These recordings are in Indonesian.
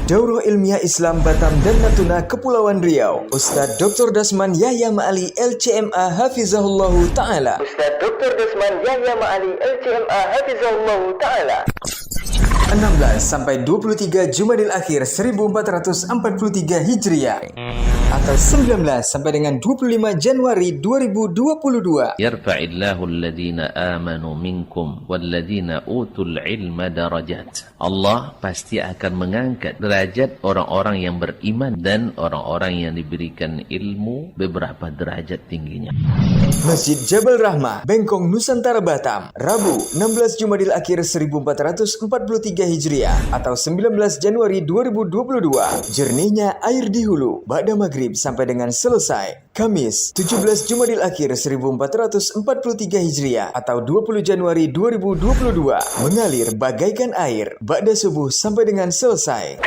Daurah Ilmiah Islam Batam dan Natuna Kepulauan Riau. Ustadz Dr. Dasman Yahya Ma'ali LCMA Hafizahullahu Ta'ala. Ustadz Dr. Dasman Yahya Ma'ali LCMA Hafizahullahu Ta'ala. 16 sampai 23 Jumadil Akhir 1443 Hijriah atau 19 sampai dengan 25 Januari 2022. Yarfa'illahu alladhina amanu minkum walladhina utul ilma darajat. Allah pasti akan mengangkat derajat orang-orang yang beriman dan orang-orang yang diberikan ilmu beberapa derajat tingginya. Masjid Jabal Rahmah, Bengkong, Nusantara, Batam, Rabu 16 Jumadil Akhir 1443 Hijriah atau 19 Januari 2022. Jernihnya air di hulu, ba'da maghrib sampai dengan selesai. Kamis 17 Jumadil Akhir 1443 Hijriah atau 20 Januari 2022. Mengalir bagaikan air, ba'da subuh sampai dengan selesai.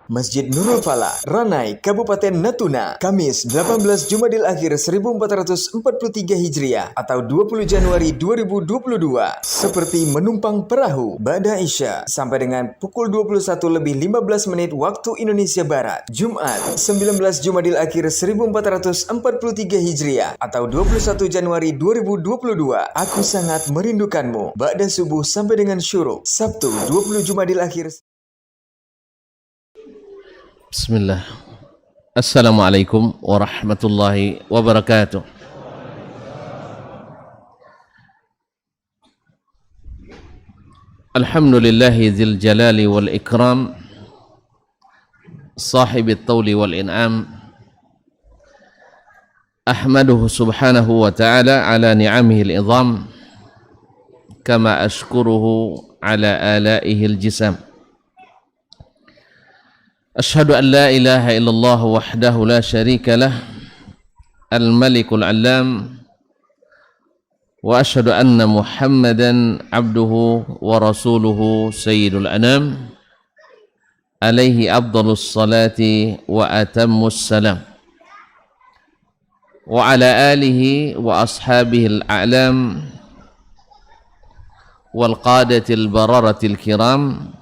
Masjid Nurul Falah, Ranai, Kabupaten Natuna, Kamis 18 Jumadil Akhir 1443 Hijriah atau 20 Januari 2022. Seperti menumpang perahu, ba'da Isya sampai dengan pukul 21:15 waktu Indonesia Barat. Jumat 19 Jumadil Akhir 1443 Hijriah atau 21 Januari 2022. Aku sangat merindukanmu, ba'da subuh sampai dengan syuruk. Sabtu 20 Jumadil Akhir. Bismillah. Assalamualaikum warahmatullahi wabarakatuh. Alhamdulillahi dzil jalali wal ikram, sahibit tawli wal in'am. Ahmaduhu subhanahu wa ta'ala ala ni'amihi al-idham, kama ashkuruhu ala alaihi al-jisam. أشهد أن لا إله إلا الله وحده لا شريك له الملك العلام وأشهد أن محمدا عبده ورسوله سيد الأنام عليه أفضل الصلاة وأتم السلام وعلى آله وأصحابه الأعلام والقادة البررة الكرام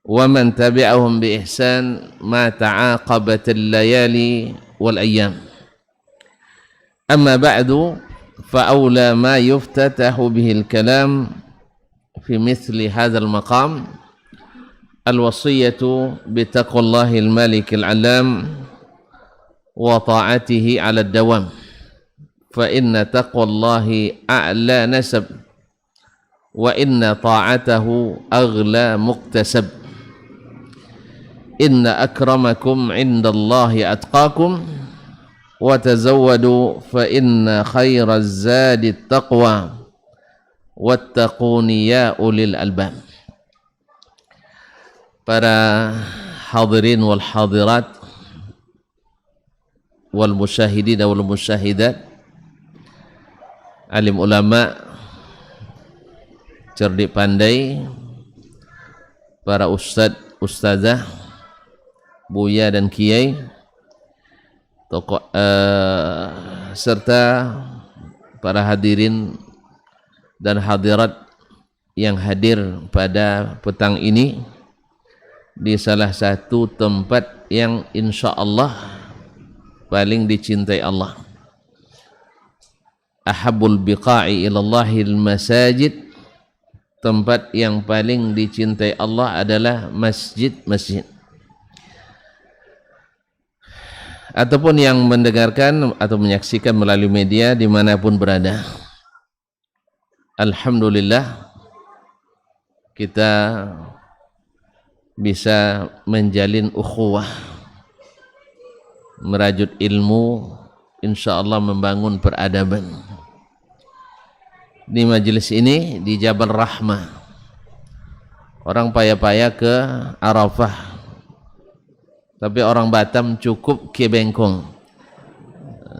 ومن تبعهم بإحسان ما تعاقبت الليالي والأيام. أما بعد فأولى ما يفتتح به الكلام في مثل هذا المقام الوصية بتقوى الله الملك العلام وطاعته على الدوام، فإن تقوى الله أعلى نسب وإن طاعته أغلى مكتسب. Inna akramakum indallahi atqakum wa tazawwadu fa inna khairaz zadi taqwa wattaquni ya ulil albab. Para hadirin wal hadirat wal musyahidin wal musyahidat, alim ulama, cerdik pandai, para ustadz, ustazah, buya dan kiai, tokoh serta para hadirin dan hadirat yang hadir pada petang ini di salah satu tempat yang insya Allah paling dicintai Allah. Ahabbul biqa'i ilallahil masajid, tempat yang paling dicintai Allah adalah masjid-masjid. Ataupun yang mendengarkan atau menyaksikan melalui media dimanapun berada, alhamdulillah kita bisa menjalin ukhuwah, merajut ilmu, insyaallah membangun peradaban. Di majelis ini di Jabal Rahmah, orang payah-payah ke Arafah, tapi orang Batam cukup ke Bengkong,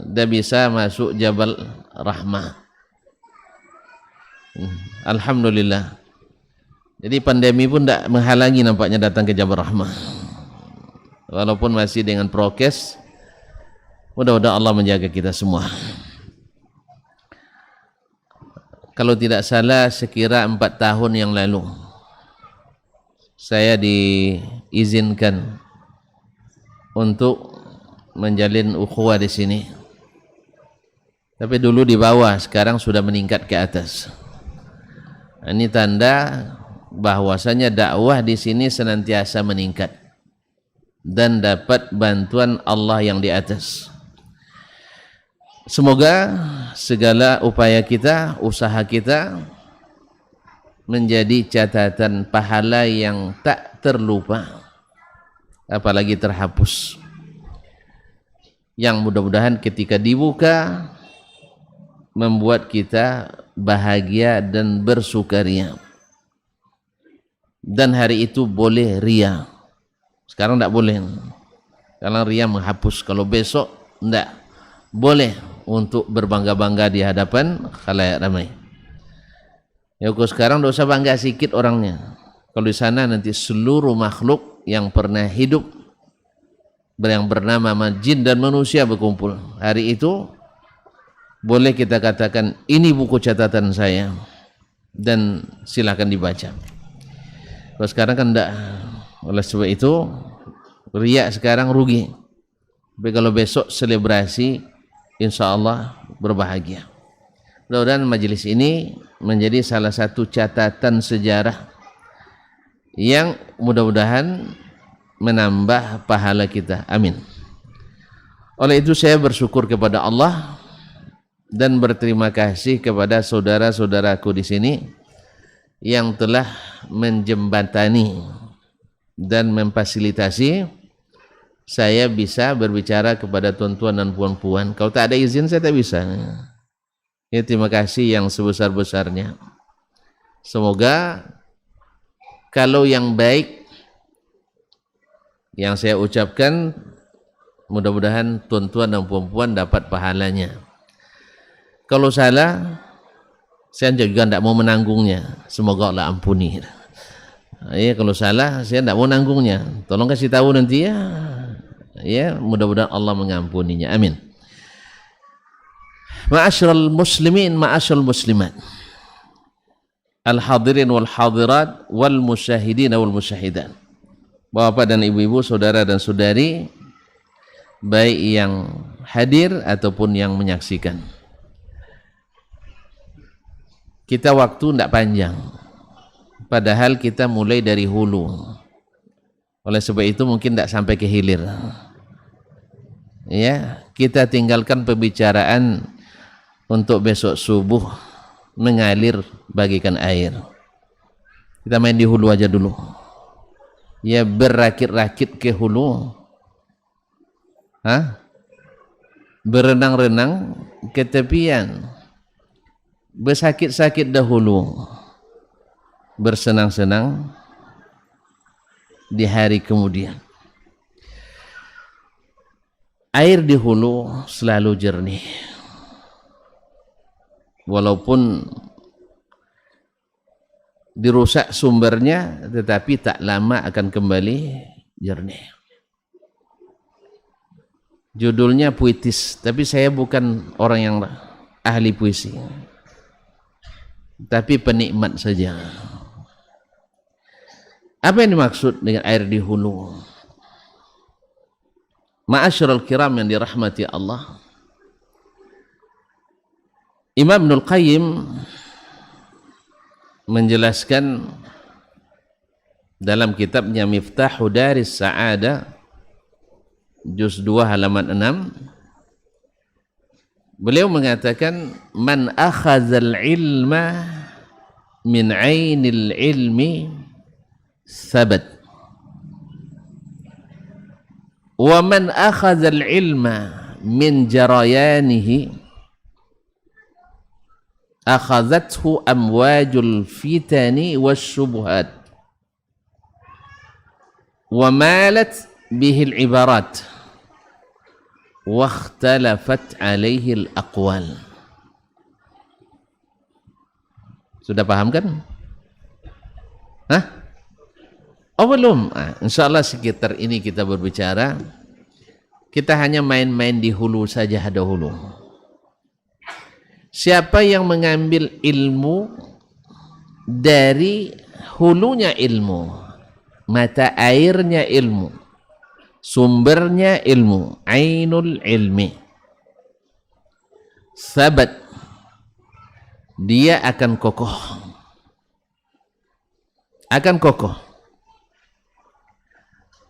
dah bisa masuk Jabal Rahmah. Alhamdulillah. Jadi pandemi pun tidak menghalangi nampaknya datang ke Jabal Rahmah, walaupun masih dengan prokes. Mudah-mudahan Allah menjaga kita semua. kalau tidak salah sekira 4 tahun yang lalu saya diizinkan untuk menjalin ukhuwah di sini. Tapi dulu di bawah, sekarang sudah meningkat ke atas. Ini tanda bahwasanya dakwah di sini senantiasa meningkat dan dapat bantuan Allah yang di atas. Semoga segala upaya kita, usaha kita menjadi catatan pahala yang tak terlupa, apalagi terhapus. Yang mudah-mudahan ketika dibuka membuat kita bahagia dan bersukaria. Dan hari itu boleh ria. Sekarang tidak boleh, karena ria menghapus. Kalau besok tidak boleh untuk berbangga-bangga di hadapan khalayak ramai. Ya, kalau sekarang tidak usah bangga sikit orangnya. Kalau di sana nanti seluruh makhluk yang pernah hidup, yang bernama jin dan manusia berkumpul. Hari itu boleh kita katakan, ini buku catatan saya dan silakan dibaca. Kalau sekarang kan tidak. Oleh sebab itu riak sekarang rugi. Tapi kalau besok selebrasi, insya Allah berbahagia. Mudah-mudahan majelis ini menjadi salah satu catatan sejarah yang mudah-mudahan menambah pahala kita. Amin. Oleh itu saya bersyukur kepada Allah dan berterima kasih kepada saudara-saudaraku di sini yang telah menjembatani dan memfasilitasi saya bisa berbicara kepada tuan-tuan dan puan-puan. Kalau tak ada izin saya tak bisa. Ya, terima kasih yang sebesar-besarnya. Semoga kalau yang baik yang saya ucapkan, mudah-mudahan tuan-tuan dan puan-puan dapat pahalanya. Kalau salah, saya juga tidak mau menanggungnya. Semoga Allah ampuni. Ya, kalau salah, saya tidak mau menanggungnya. Tolong kasih tahu nanti ya. Ya, mudah-mudahan Allah mengampuninya. Amin. Ma'asyiral muslimin, ma'asyiral muslimat. Al-hadirin wal hadirat wal musyahidin wal musyahidat. Bapak dan ibu-ibu, saudara dan saudari, baik yang hadir ataupun yang menyaksikan. Kita waktu tidak panjang, padahal kita mulai dari hulu. Oleh sebab itu mungkin tidak sampai ke hilir. Ya, kita tinggalkan pembicaraan untuk besok subuh mengalir bagikan air. Kita main di hulu aja dulu. Ya, berakit-rakit ke hulu. Berenang-renang ke tepian. Bersakit-sakit dahulu, bersenang-senang di hari kemudian. Air di hulu selalu jernih, walaupun dirusak sumbernya, tetapi tak lama akan kembali jernih. Judulnya puitis, tapi saya bukan orang yang ahli puisi, tapi penikmat saja. Apa yang dimaksud dengan air di hulu? Ma'asyiral kiram yang dirahmati Allah, Imam Ibnul Qayyim menjelaskan dalam kitabnya Miftahu Daris Sa'adah juz 2 halaman 6, beliau mengatakan, man akhazal ilma min ainil ilmi sabat, wa man akhazal ilma min jarayanihi akhazathu amwajul fitani wasyubuhat wa malat bihil ibarat wa ikhtalafat alaihi al-aqwal. Sudah paham kan? Oh belum? InsyaAllah sekitar ini kita berbicara. Kita hanya main-main di hulu saja dahulu. Siapa yang mengambil ilmu dari hulunya ilmu, mata airnya ilmu, sumbernya ilmu, ainul ilmi, sabat, dia akan kokoh.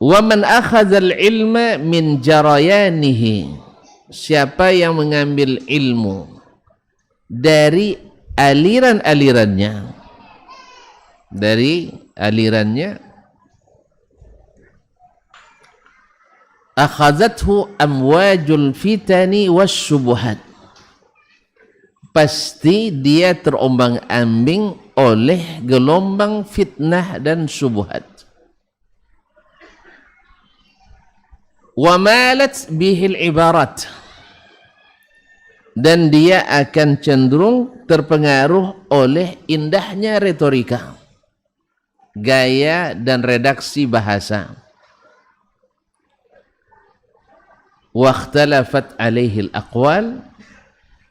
Wa man akhadzal ilma min jarayanihi, siapa yang mengambil ilmu dari alirannya, akhadzathu amwajul fitani wasyubuhat, pasti dia terombang-ambing oleh gelombang fitnah dan syubhat. Wa malat bihil ibarat, dan dia akan cenderung terpengaruh oleh indahnya retorika, gaya dan redaksi bahasa. Wa ikhtalafat alaihi al-aqwal,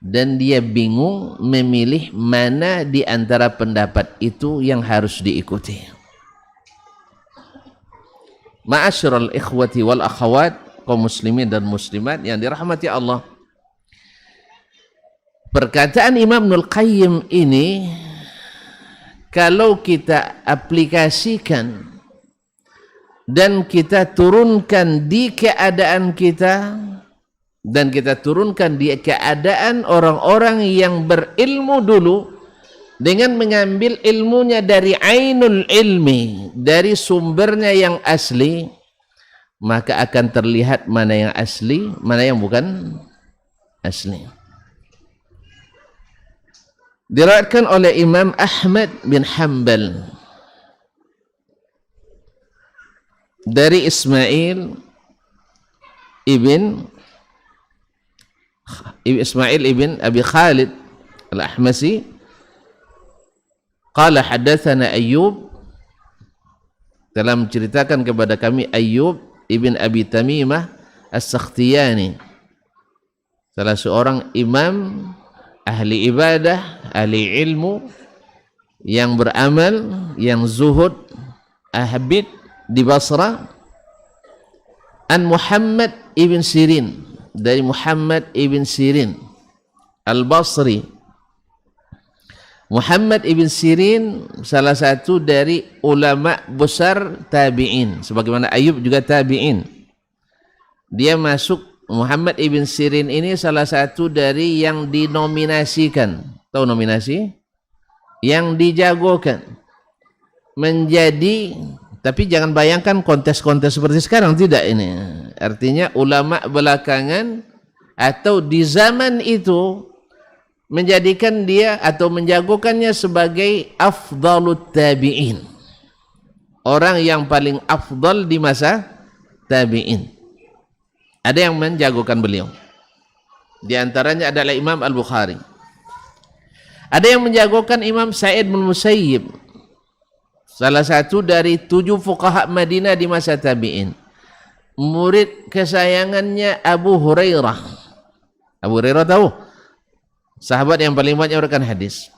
dan dia bingung memilih mana di antara pendapat itu yang harus diikuti. Ma'asyiral ikhwati wal akhawat, kaum muslimin dan muslimat yang dirahmati Allah. Perkataan Imam Ibnul Qayyim ini kalau kita aplikasikan dan kita turunkan di keadaan kita, dan kita turunkan di keadaan orang-orang yang berilmu dulu, dengan mengambil ilmunya dari ainul ilmi, dari sumbernya yang asli, maka akan terlihat mana yang asli, mana yang bukan asli. Diriwayatkan oleh Imam Ahmad bin Hanbal dari Ismail ibn Abi Khalid al-Ahmasi, qala hadatsana Ayyub, telah menceritakan kepada kami Ayyub ibn Abi Tamimah As-Sakhtiyani, salah seorang imam ahli ibadah, ahli ilmu, yang beramal, yang zuhud, ahbid di Basra. An Muhammad ibn Sirin, dari Muhammad ibn Sirin Al-Basri. Muhammad ibn Sirin salah satu dari ulama besar tabi'in, sebagaimana Ayub juga tabi'in. Dia masuk, Muhammad ibn Sirin ini salah satu dari yang dinominasikan, tahu nominasi? Yang dijagokan menjadi, tapi jangan bayangkan kontes-kontes seperti sekarang, tidak ini. Artinya ulama belakangan atau di zaman itu menjadikan dia atau menjagokannya sebagai afdalut tabi'in, orang yang paling afdal di masa tabi'in. Ada yang menjagokan beliau, di antaranya adalah Imam Al-Bukhari. Ada yang menjagokan Imam Sa'id bin Musayyib, salah satu dari 7 fuqaha Madinah di masa tabi'in, murid kesayangannya Abu Hurairah. Abu Hurairah tahu? Sahabat yang paling banyak meriwayatkan hadis.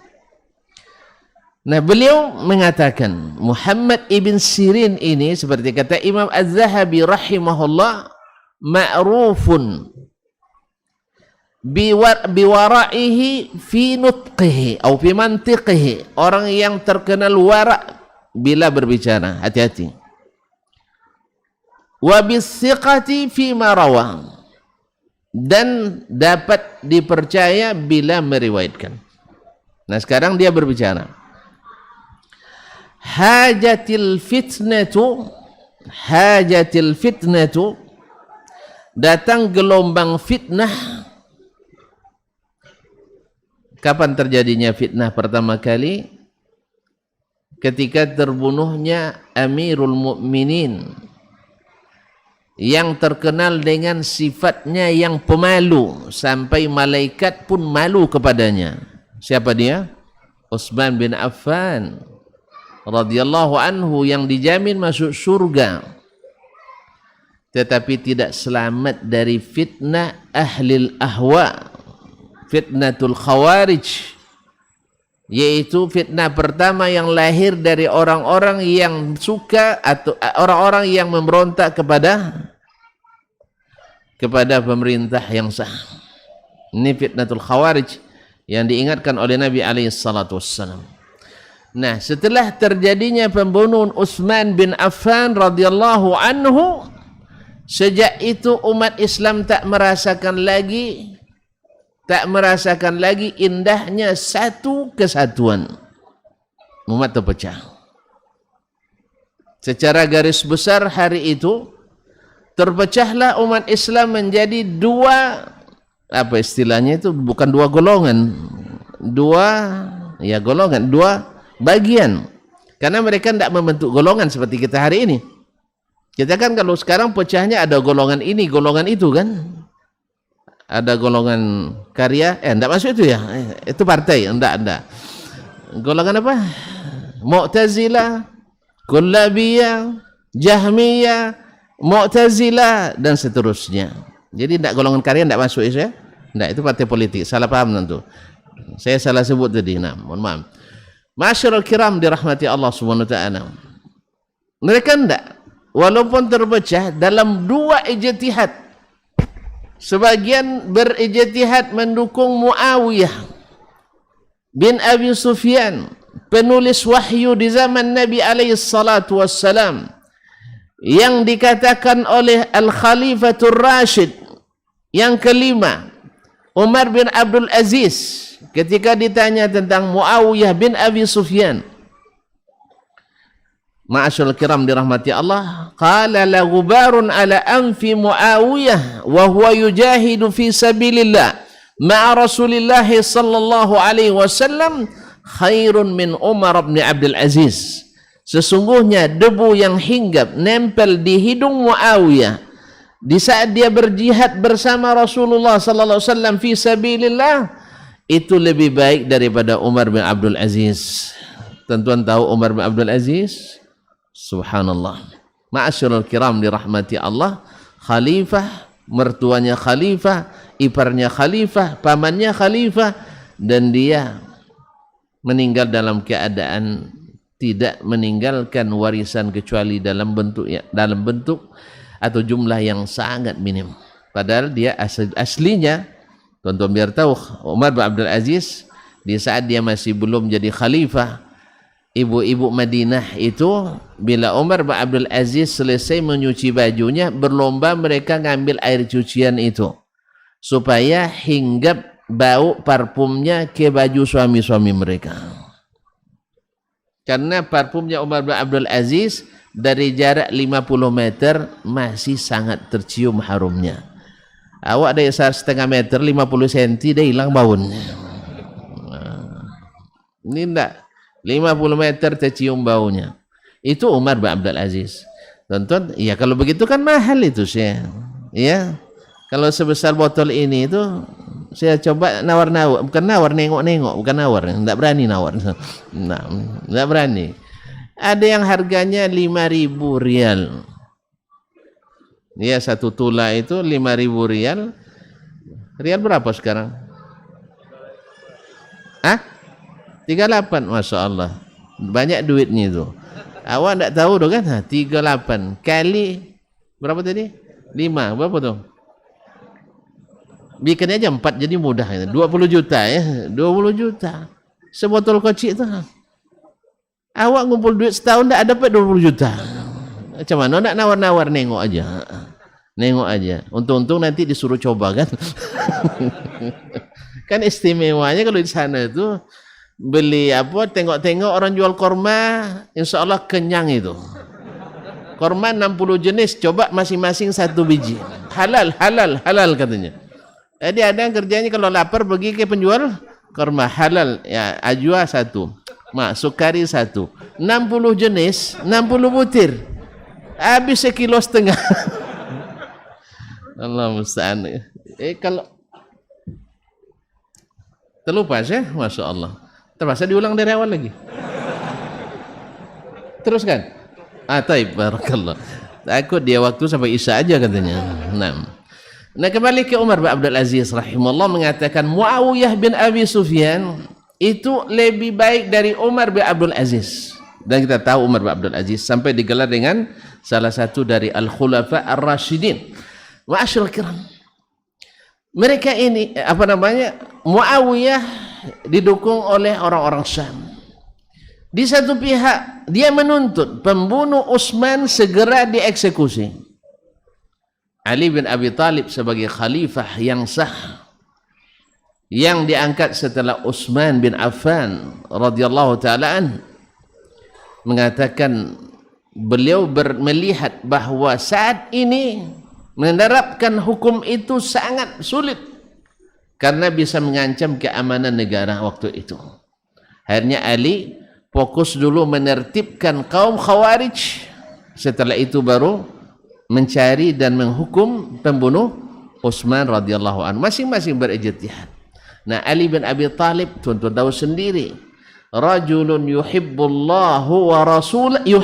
Nah, beliau mengatakan Muhammad ibn Sirin ini, seperti kata Imam Az-Zahabi rahimahullah, ma'rufun biwara'ihi fi nutqihi atau fi mantiqihi, orang yang terkenal wara' bila berbicara, hati-hati. Wa bis-siqati fi ma rawa, dan dapat dipercaya bila meriwayatkan. Nah, sekarang dia berbicara. Hajatil fitnatu, datang gelombang fitnah. Kapan terjadinya fitnah pertama kali? Ketika terbunuhnya Amirul Mukminin, yang terkenal dengan sifatnya yang pemalu, sampai malaikat pun malu kepadanya. Siapa dia? Utsman bin Affan radhiyallahu anhu, yang dijamin masuk surga, tetapi tidak selamat dari fitnah ahlil ahwa, fitnatul khawarij, yaitu fitnah pertama yang lahir dari orang-orang yang suka atau orang-orang yang memberontak kepada pemerintah yang sah. Ini fitnatul khawarij yang diingatkan oleh Nabi SAW. Nah, setelah terjadinya pembunuhan Utsman bin Affan radhiyallahu anhu, sejak itu umat Islam tak merasakan lagi indahnya satu kesatuan. Umat terpecah. Secara garis besar hari itu terpecahlah umat Islam menjadi dua, apa istilahnya itu, bukan dua golongan, dua bagian. Karena mereka tidak membentuk golongan seperti kita hari ini. Kita kan kalau sekarang pecahnya ada golongan ini, golongan itu kan. Ada golongan karya, enggak masuk itu ya. Itu partai, enggak. Golongan apa? Mu'tazilah, Kullabiyah, Jahmiyah, Mu'tazilah dan seterusnya. Jadi enggak golongan karya enggak masuk itu ya. Enggak, itu partai politik. Salah paham tentu. Saya salah sebut tadi. Nah, mohon maaf. Masyarul kiram dirahmati Allah Subhanahu wa taala. Mereka enggak, walaupun terpecah dalam dua ijtihad. Sebagian berijtihad mendukung Muawiyah bin Abi Sufyan, penulis wahyu di zaman Nabi alaihi salatu wassalam, yang dikatakan oleh Al-Khalifatul Rashid yang kelima, Umar bin Abdul Aziz, ketika ditanya tentang Muawiyah bin Abi Sufyan, ma'asyarul kiram dirahmati Allah, qala la ghubarun ala anfi Muawiyah wa huwa yujahidu fi sabilillah ma'a Rasulillah sallallahu alaihi wasallam khairun min Umar bin Abdul Aziz. Sesungguhnya debu yang hinggap nempel di hidung Muawiyah di saat dia berjihad bersama Rasulullah sallallahu alaihi wasallam fi sabilillah, itu lebih baik daripada Umar bin Abdul Aziz. Tentuan tahu Umar bin Abdul Aziz? Subhanallah. Ma'asyarul kiram dirahmati Allah, khalifah, mertuanya khalifah, iparnya khalifah, pamannya khalifah, dan dia meninggal dalam keadaan tidak meninggalkan warisan kecuali dalam bentuk atau jumlah yang sangat minim. Padahal dia aslinya, tuan-tuan biar tahu, Umar bin Abdul Aziz di saat dia masih belum jadi khalifah, ibu-ibu Madinah itu bila Umar bin Abdul Aziz selesai menyuci bajunya, berlomba mereka ngambil air cucian itu supaya hinggap bau parfumnya ke baju suami-suami mereka. Karena parfumnya Umar bin Abdul Aziz dari jarak 50 meter masih sangat tercium harumnya. Awak dari setengah meter 50 cm dia hilang baunya. Ini enggak, 50 meter tercium baunya. Itu Umar bin Abdul Aziz. Tonton, ya kalau begitu kan mahal itu sih. Ya. Kalau sebesar botol ini itu saya coba nawar-nawar, bukan nawar, nengok-nengok, bukan nawar, enggak berani nawar. Nah, enggak berani. Ada yang harganya 5.000 rial. Ya, satu tula itu 5.000 rial. Rial berapa sekarang? 38, Masya Allah. Banyak duitnya itu. Awak tak tahu tu kan? 38 kali berapa tadi? 5, berapa tu? Bikin aja 4 jadi mudah. 20 juta ya. 20 juta. Sebotol kocik tu. Awak ngumpul duit setahun tak dapat 20 juta. Macam mana nak nawar-nawar, nengok aja. Nengok aja. Untung-untung nanti disuruh coba kan. Kan istimewanya kalau di sana itu beli apa, tengok-tengok orang jual korma, insya Allah kenyang itu. Korma 60 jenis, coba masing-masing 1 biji. Halal katanya. Jadi ada yang kerjanya kalau lapar pergi ke penjual korma, halal ya, ajwa 1, sukari 1, 60 jenis, 60 butir, habis 1,5 kilo. Allah musta'an. Kalau terlupa saya, Masya Allah. Terpaksa diulang dari awal lagi. Teruskan. Taib, barakallah. Takut dia waktu sampai Isya aja katanya. Nah. Nah, kembali ke Umar bin Abdul Aziz rahimahullah mengatakan Muawiyah bin Abi Sufyan itu lebih baik dari Umar bin Abdul Aziz. Dan kita tahu Umar bin Abdul Aziz sampai digelar dengan salah satu dari Al-Khulafa Ar-Rasyidin. Ma'asyiral kiram. Mereka ini Muawiyah didukung oleh orang-orang Syam. Di satu pihak dia menuntut pembunuh Utsman segera dieksekusi. Ali bin Abi Thalib sebagai khalifah yang sah yang diangkat setelah Utsman bin Affan radhiyallahu taala mengatakan beliau melihat bahawa saat ini menerapkan hukum itu sangat sulit karena bisa mengancam keamanan negara waktu itu. Akhirnya Ali fokus dulu menertibkan kaum Khawarij, setelah itu baru mencari dan menghukum pembunuh Utsman radhiyallahu anhu. Masing-masing berijtihad. Nah, Ali bin Abi Thalib tuan-tuan tahu sendiri, rajulun yuhibbullaha wa rasulah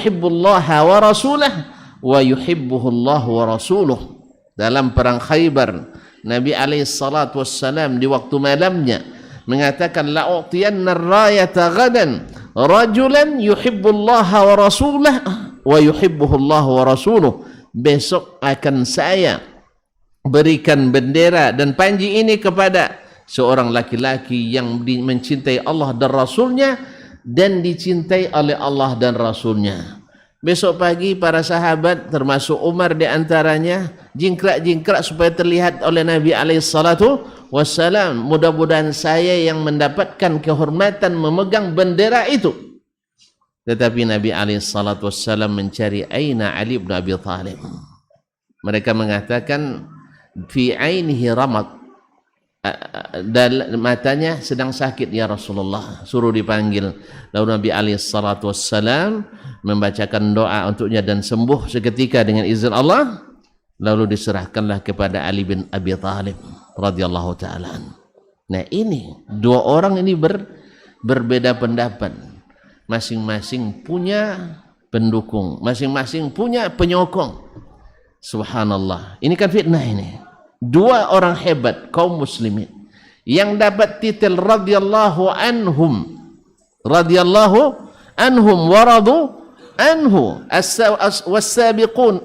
wa yuhibbuhullahu wa rasuluh. Dalam perang Khaybar, Nabi alaihi salatu wassalam di waktu malamnya mengatakan la'utiyanna ar-rayata ghadan rajulan yuhibbullaha wa rasulah wa yuhibbuhullahu wa rasuluh. Besok akan saya berikan bendera dan panji ini kepada seorang laki-laki yang mencintai Allah dan Rasulnya dan dicintai oleh Allah dan Rasulnya. Besok pagi para sahabat termasuk Umar di antaranya jingkrak-jingkrak supaya terlihat oleh Nabi alaihissalatu-wassalam, mudah-mudahan saya yang mendapatkan kehormatan memegang bendera itu. Tetapi Nabi alaihissalatu-wassalam mencari aina Ali bin Abi Thalib. Mereka mengatakan fi ainihi ramad, matanya sedang sakit ya Rasulullah, suruh dipanggil. Lalu Nabi alaihissalatu-wassalam membacakan doa untuknya dan sembuh seketika dengan izin Allah. Lalu diserahkanlah kepada Ali bin Abi Thalib radhiyallahu taala. Nah, ini dua orang ini berbeda pendapat. Masing-masing punya pendukung, masing-masing punya penyokong. Subhanallah, ini kan fitnah ini. Dua orang hebat kaum muslimin yang dapat titel radhiyallahu anhum waradu anhu was-sabiqun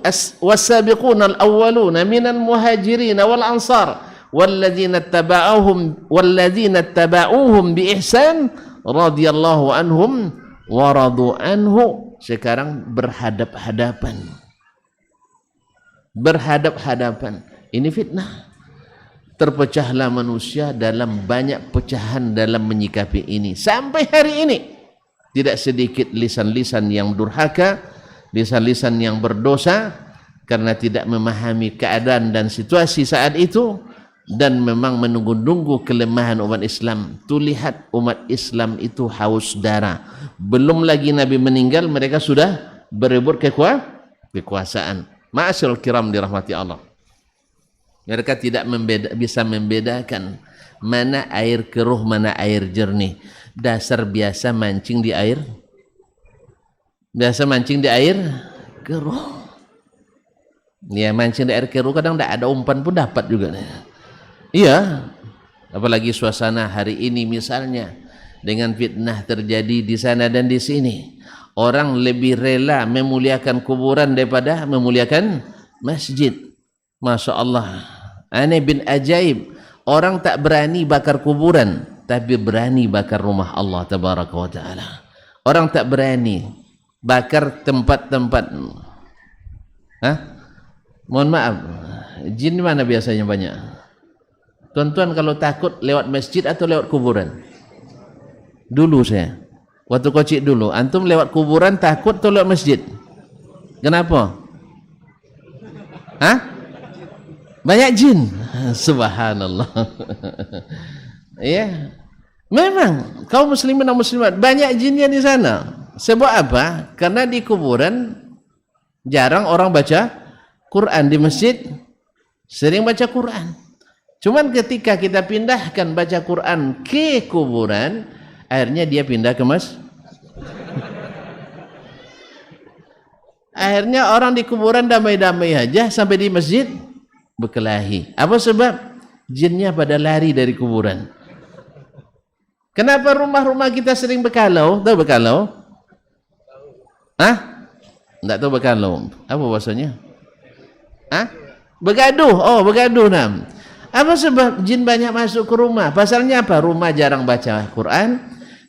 al-awwalun minal muhajirin wal ansar walladzina tabauhum bi ihsan radhiyallahu anhum waradu anhu. Sekarang berhadap-hadapan. Ini fitnah. Terpecahlah manusia dalam banyak pecahan dalam menyikapi ini. Sampai hari ini tidak sedikit lisan-lisan yang durhaka, lisan-lisan yang berdosa karena tidak memahami keadaan dan situasi saat itu dan memang menunggu-nunggu kelemahan umat Islam. Tuh lihat umat Islam itu haus darah. Belum lagi Nabi meninggal mereka sudah berebut kekuasaan. Ma'asyiral kiram dirahmati Allah. Mereka tidak bisa membedakan mana air keruh, mana air jernih. Dasar biasa mancing di air keruh. Ya, mancing di air keruh kadang tidak ada umpan pun dapat juga. Iya, apalagi suasana hari ini misalnya dengan fitnah terjadi di sana dan di sini. Orang lebih rela memuliakan kuburan daripada memuliakan masjid. Masya Allah, aneh bin ajaib. Orang tak berani bakar kuburan, tapi berani bakar rumah Allah tabaraka wa ta'ala. Orang tak berani bakar tempat-tempat. Mohon maaf, jin mana biasanya banyak? Tuan-tuan kalau takut lewat masjid atau lewat kuburan? Dulu saya, waktu kecil dulu, antum lewat kuburan takut atau lewat masjid? Kenapa? Banyak jin. Subhanallah. Ya, memang kaum muslimin dan muslimat banyak jinnya di sana. Sebab apa? Karena di kuburan jarang orang baca Quran, di masjid sering baca Quran. Cuman ketika kita pindahkan baca Quran ke kuburan, akhirnya dia pindah ke akhirnya orang di kuburan damai-damai aja, sampai di masjid berkelahi. Apa sebab? Jinnya pada lari dari kuburan. Kenapa rumah-rumah kita sering berkalau? Tahu berkalau? Hah? Tak tahu berkalau. Apa bahasanya? Hah? Bergaduh. Oh, bergaduh nam. Apa sebab jin banyak masuk ke rumah? Pasalnya apa? Rumah jarang baca Quran.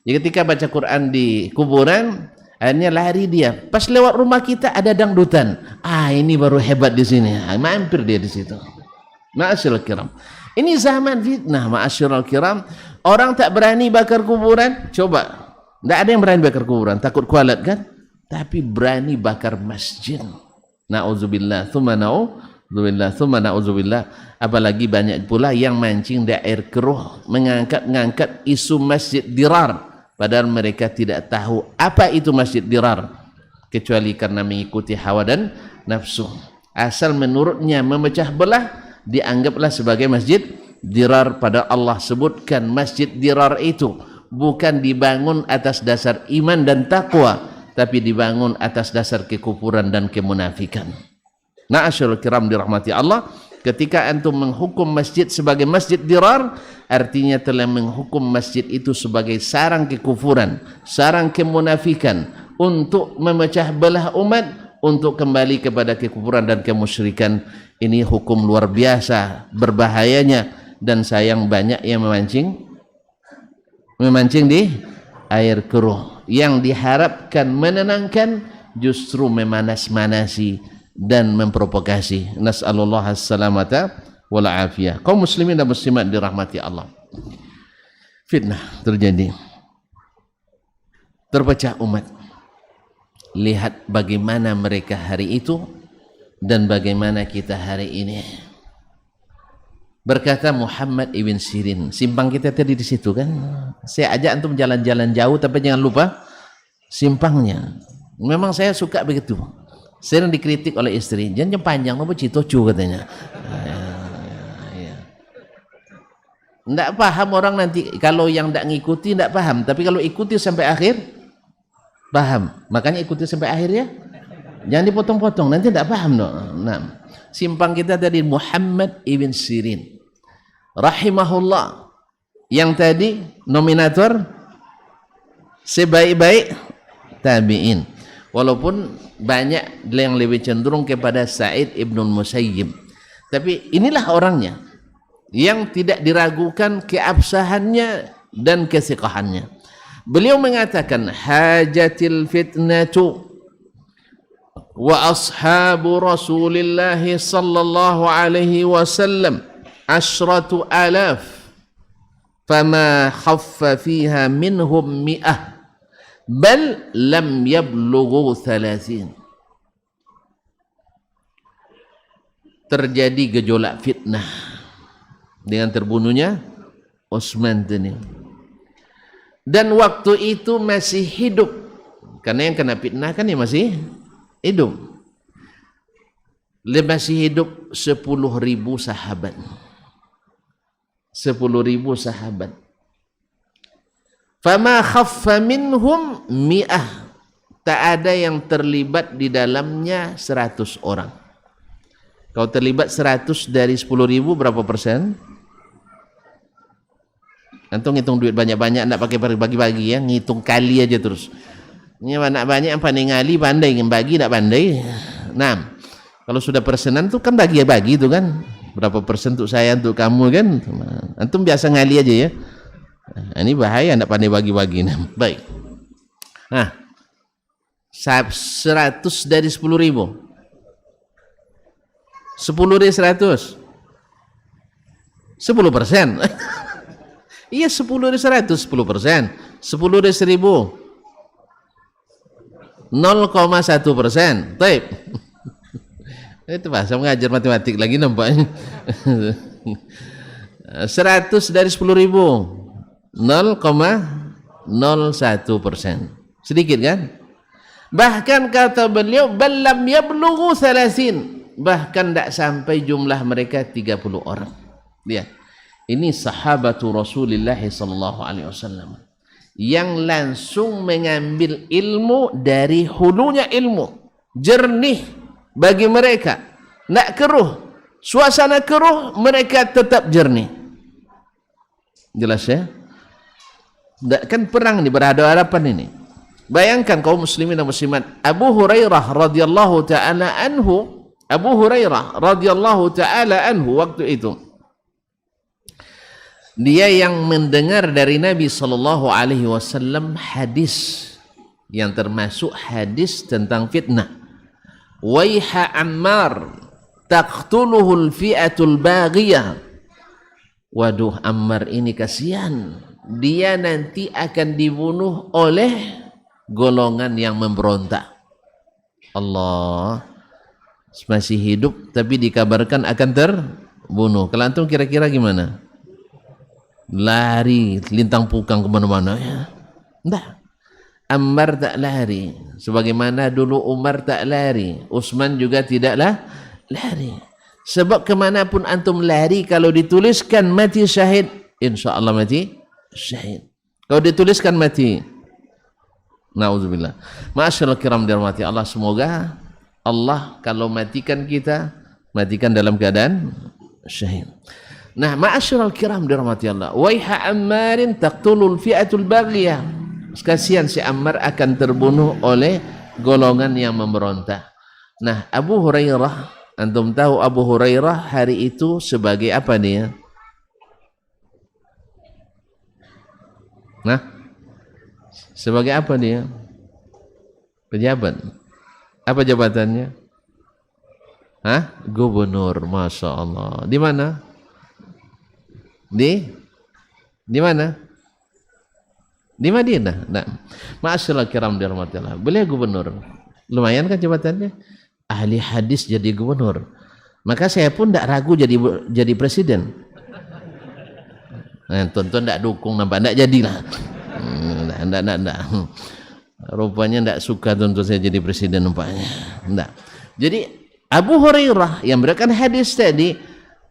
Jadi ketika baca Quran di kuburan, akhirnya lari dia. Pas lewat rumah kita ada dangdutan. Ah, ini baru hebat di sini. Mampir dia di situ. Ma'asyiral kiram. Ini zaman fitnah, ma'asyiral kiram. Orang tak berani bakar kuburan. Coba. Tak ada yang berani bakar kuburan. Takut kualat kan? Tapi berani bakar masjid. Na'udzubillah. Thumma na'udzubillah. Thumma na'udzubillah. Apalagi banyak pula yang mancing di air keruh. Mengangkat isu masjid dirar. Padahal mereka tidak tahu apa itu masjid dirar. Kecuali karena mengikuti hawa dan nafsu. Asal menurutnya memecah belah, dianggaplah sebagai masjid dirar. Pada Allah sebutkan masjid dirar itu bukan dibangun atas dasar iman dan takwa, tapi dibangun atas dasar kekufuran dan kemunafikan. Ma'asyiral kiram dirahmati Allah, ketika antum menghukum masjid sebagai masjid dirar, artinya telah menghukum masjid itu sebagai sarang kekufuran, sarang kemunafikan, untuk memecah belah umat, untuk kembali kepada kekufuran dan kemusyrikan. Ini hukum luar biasa berbahayanya, dan sayang banyak yang memancing di air keruh. Yang diharapkan menenangkan justru memanas-manasi dan memprovokasi. Nas'alullah as-salamata wal afiyah. Kaum muslimin dan muslimat dirahmati Allah. Fitnah terjadi. Terpecah umat. Lihat bagaimana mereka hari itu dan bagaimana kita hari ini. Berkata Muhammad ibn Sirin, simpang kita tadi di situ kan. Saya ajak antum jalan-jalan jauh, tapi jangan lupa simpangnya. Memang saya suka begitu. Sering dikritik oleh istri, jangan panjang, apa citocu katanya. Tidak paham orang nanti, kalau yang tidak ngikuti tidak paham, tapi kalau ikuti sampai akhir paham. Makanya ikuti sampai akhir ya, jangan dipotong-potong, nanti tidak paham no. Nah, simpang kita tadi Muhammad ibn Sirin rahimahullah, yang tadi nominator sebaik-baik tabi'in, walaupun banyak yang lebih cenderung kepada Sa'id ibn Musayyib, tapi inilah orangnya yang tidak diragukan keabsahannya dan kesiqahannya. Beliau mengatakan, hajatil fitnatu wa ashabu Rasulillah sallallahu alaihi wasallam 10,000 fama khaffa fiha minhum 100 bal lam yablughu 30. Terjadi gejolak fitnah dengan terbunuhnya Utsman ini. Dan waktu itu masih hidup, karena yang kena fitnah kan dia masih hidup. Masih hidup 10.000 sahabat. 10.000 sahabat. Fama khaffa minhum 100. Tak ada yang terlibat di dalamnya 100 orang. Kalau terlibat 100 dari 10.000 berapa persen? Antum ngitung duit banyak-banyak, nak pakai bagi-bagi ya, ngitung kali aja terus. Ini anak banyak yang pandai ngali, pandai yang bagi, tak pandai. Nah, kalau sudah persenan tuh kan bagi-bagi tuh kan. Berapa persen untuk saya, untuk kamu kan. Antum biasa ngali aja ya. Nah, ini bahaya, nak pandai bagi-bagi. Nah, baik. Nah, 100 dari 10.000. 10 dari 100. 10%. Iya, 10 dari 100, 10%. 10 dari 1.000. 0,1%. Baik. Itu bahasa mengajar matematik lagi nampaknya. 100 dari 10.000. 0,01%. Sedikit kan? Bahkan kata beliau, balam yablughu 30. Bahkan tidak sampai jumlah mereka 30 orang. Lihat. Ini sahabatu Rasulullah sallallahu alaihi wasallam yang langsung mengambil ilmu dari hulunya ilmu, jernih bagi mereka, nak keruh, Suasana keruh, mereka tetap jernih. Jelas ya? Kan perang ini, berhadapan ini. Bayangkan kaum muslimin dan muslimat, Abu Hurairah radhiyallahu taala anhu waktu itu dia yang mendengar dari Nabi sallallahu alaihi wasallam hadis yang termasuk hadis tentang fitnah. Waiha Ammar taqtuluhul fi'atul baghiyah. Waduh, Ammar ini kasihan, dia nanti akan dibunuh oleh golongan yang memberontak. Allah, masih hidup tapi dikabarkan akan terbunuh. Kalau antum kira-kira gimana? Lari lintang pukang kemana-mana ya? Enggak. Ammar tak lari, sebagaimana dulu Umar tak lari, Utsman juga tidaklah lari. Sebab kemanapun antum lari, kalau dituliskan mati syahid, insya Allah mati syahid. Kalau dituliskan mati, na'udzubillah. Ma'asyiral kiram dirahmati Allah, semoga Allah kalau matikan kita, matikan dalam keadaan syahid. Nah, ma'asyiral kiram dirahmati Allah, waiha Ammarin taqtulul fi'atul baghiyah. Kasihan si Ammar akan terbunuh oleh golongan yang memberontak. Nah, Abu Hurairah, antum tahu Abu Hurairah hari itu sebagai apa dia? Nah, sebagai apa dia? Pejabat. Apa jabatannya? Hah? Gubernur, Masya Allah. Di mana? Di mana? Di Madinah. Nah, ma'asyiral kiram dirahmatillah. Beliau gubernur. Lumayan kan jabatannya? Ahli hadis jadi gubernur. Maka saya pun tidak ragu jadi presiden. Nah, tonton tidak dukung, nampak tidak jadilah. Tidak. Rupanya tidak suka tonton saya jadi presiden nampaknya. Tidak. Jadi Abu Hurairah yang berikan hadis tadi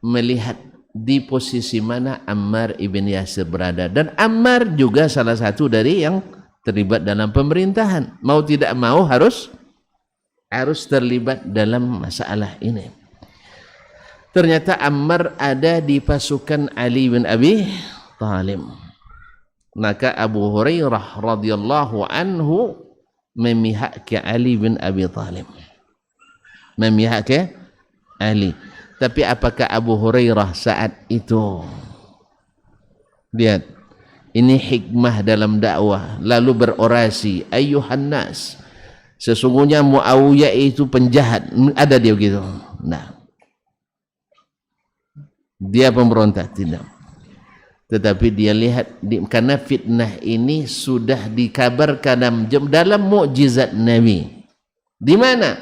melihat di posisi mana Ammar ibn Yasir berada, dan Ammar juga salah satu dari yang terlibat dalam pemerintahan. Mau tidak mau harus terlibat dalam masalah ini. Ternyata Ammar ada di pasukan Ali bin Abi Thalib. Maka Abu Hurairah radhiyallahu anhu memihak ke Ali bin Abi Thalib. Memihak ke Ali. Tapi apakah Abu Hurairah saat itu, lihat, ini hikmah dalam dakwah, lalu berorasi, ayyuhan nas, sesungguhnya Muawiyah itu penjahat, ada dia begitu? Nah, dia pemberontak? Tidak. Tetapi dia lihat, karena fitnah ini sudah dikabarkan dalam mukjizat Nabi. Di mana?